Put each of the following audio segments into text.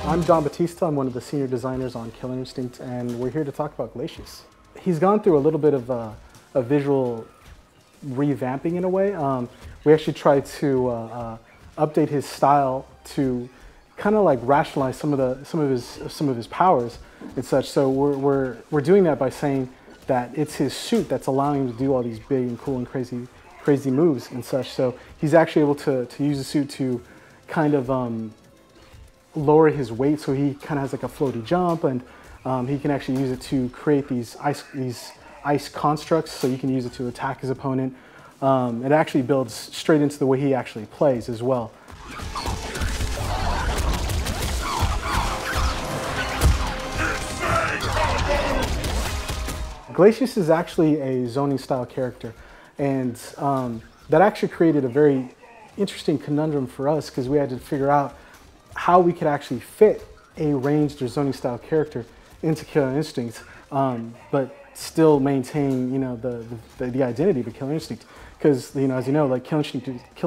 I'm John Batista. I'm one of the senior designers on Killer Instinct, and we're here to talk about Glacius. He's gone through a little bit of a visual revamping in a way. We actually tried to update his style to kind of like rationalize some of his powers and such. So we're doing that by saying that it's his suit that's allowing him to do all these big and cool and crazy moves and such. So he's actually able to use the suit to kind of lower his weight, so he kind of has like a floaty jump, and he can actually use it to create these ice constructs, so you can use it to attack his opponent. It actually builds straight into the way he actually plays as well. Glacius is actually a zoning style character, and that actually created a very interesting conundrum for us, because we had to figure out how we could actually fit a ranged or zoning style character into Killer Instinct, but still maintain, you know, the identity of Killer Instinct. Because, you know, as you know, like Killer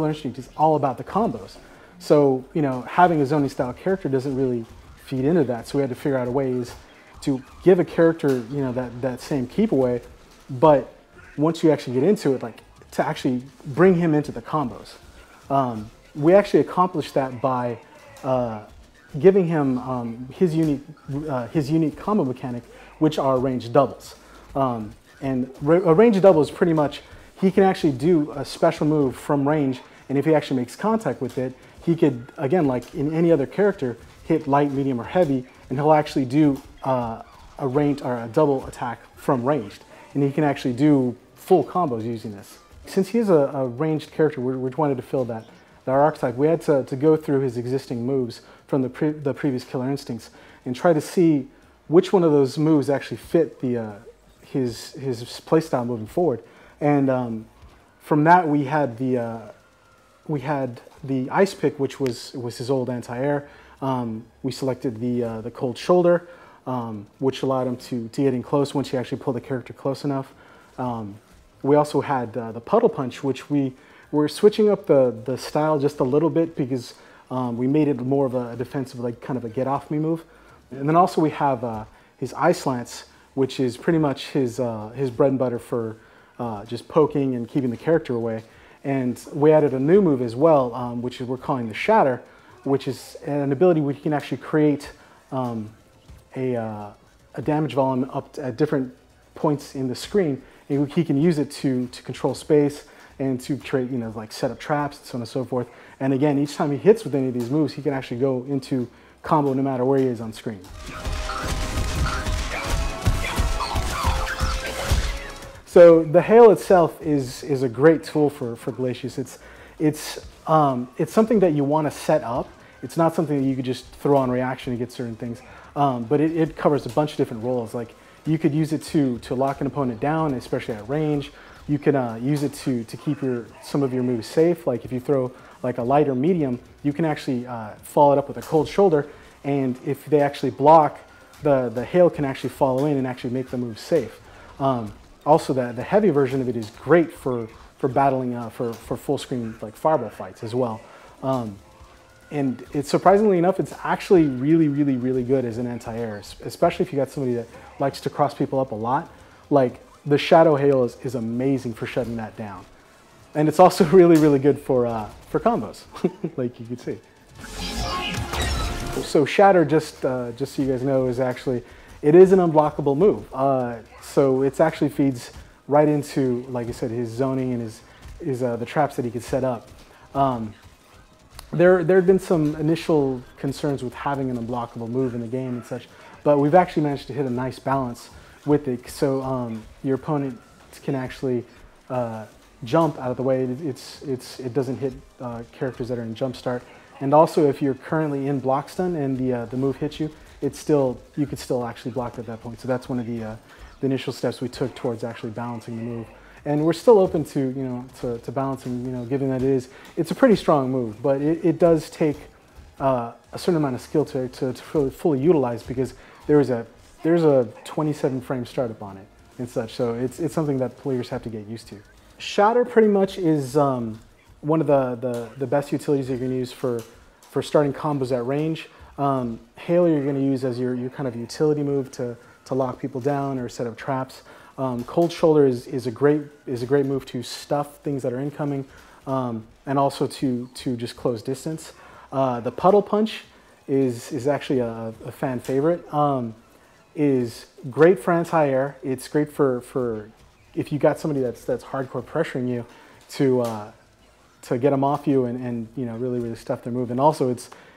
Instinct is all about the combos. So, you know, having a zoning style character doesn't really feed into that. So we had to figure out a ways to give a character, you know, that same keep away, but once you actually get into it, like to actually bring him into the combos. We actually accomplished that by giving him his unique combo mechanic, which are ranged doubles. And a ranged double is pretty much, he can actually do a special move from range, and if he actually makes contact with it, he could, again, like in any other character, hit light, medium, or heavy, and he'll actually do a ranged or a double attack from ranged. And he can actually do full combos using this. Since he is a ranged character, we wanted to fill that archetype. We had to go through his existing moves from the previous Killer Instincts and try to see which one of those moves actually fit his playstyle moving forward. And from that, we had the ice pick, which was his old anti-air. We selected the cold shoulder, which allowed him to get in close once you actually pull the character close enough. We also had the puddle punch, which we're switching up the style just a little bit, because we made it more of a defensive, like kind of a get off me move. And then also we have his ice lance, which is pretty much his bread and butter for just poking and keeping the character away. And we added a new move as well, which we're calling the shatter, which is an ability where he can actually create a damage volume up at different points in the screen. And he can use it to control space and to create, you know, like set up traps and so on and so forth. And again, each time he hits with any of these moves, he can actually go into combo no matter where he is on screen. So the hail itself is a great tool for Glacius. It's something that you want to set up. It's not something that you could just throw on reaction and get certain things. But it covers a bunch of different roles. Like you could use it to lock an opponent down, especially at range. You can use it to keep some of your moves safe. Like if you throw like a light or medium, you can actually follow it up with a cold shoulder, and if they actually block, the hail can actually follow in and actually make the move safe. Also, the heavy version of it is great for battling for full screen like fireball fights as well. And it's surprisingly enough, it's actually really good as an anti-air, especially if you got somebody that likes to cross people up a lot. Like the shadow hail is amazing for shutting that down, and it's also really good for combos, like you can see. So shatter, just so you guys know, is actually, it is an unblockable move. So it actually feeds right into, like I said, his zoning and the traps that he could set up. There had been some initial concerns with having an unblockable move in the game and such, but we've actually managed to hit a nice balance with it. So your opponent can actually jump out of the way. It doesn't hit characters that are in jump start. And also, if you're currently in block stun and the move hits you, you could still actually block at that point. So that's one of the initial steps we took towards actually balancing the move. And we're still open to to balancing, given that it's a pretty strong move, but it does take a certain amount of skill to fully utilize, because there's a 27 frame startup on it and such. So it's something that players have to get used to. Shatter pretty much is one of the best utilities you're going to use for starting combos at range. Hail you're going to use as your kind of utility move to lock people down or set up traps. Cold Shoulder is a great move to stuff things that are incoming, and also to just close distance. The Puddle Punch is actually a fan favorite. Is great for anti-air. It's great for if you got somebody that's hardcore pressuring you to get them off you and you know really stuff their move. And also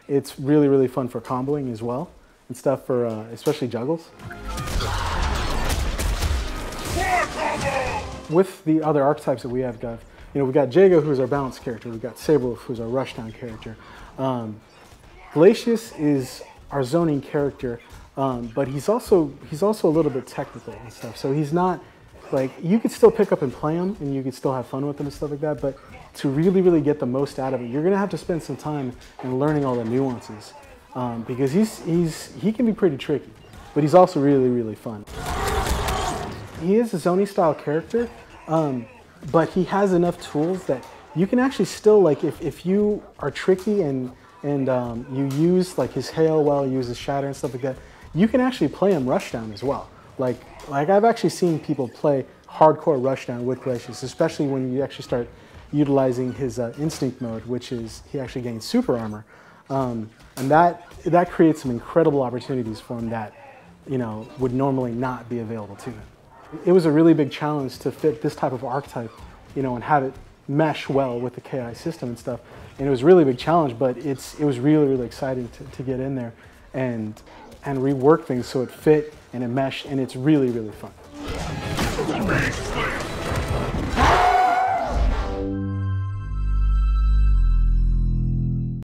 it's really fun for comboing as well and stuff for especially juggles. With the other archetypes that we have got, you know, we got Jago, who's our balance character. We got Saberwolf, who's our rushdown character. Glacius is our zoning character, but he's also a little bit technical and stuff. So he's not like, you could still pick up and play him, and you could still have fun with him and stuff like that. But to really get the most out of it, you're gonna have to spend some time in learning all the nuances, because he can be pretty tricky, but he's also really fun. He is a zoning style character, but he has enough tools that you can actually still, like, if you are tricky and you use like his hail well, use his shatter and stuff like that, you can actually play him rushdown as well. Like I've actually seen people play hardcore rushdown with Glacius, especially when you actually start utilizing his instinct mode, which is he actually gains super armor, and that creates some incredible opportunities for him that, you know, would normally not be available to him. It was a really big challenge to fit this type of archetype, you know, and have it mesh well with the KI system and stuff. And it was a really big challenge, but it was really exciting to get in there and rework things so it fit and it meshed, and it's really fun.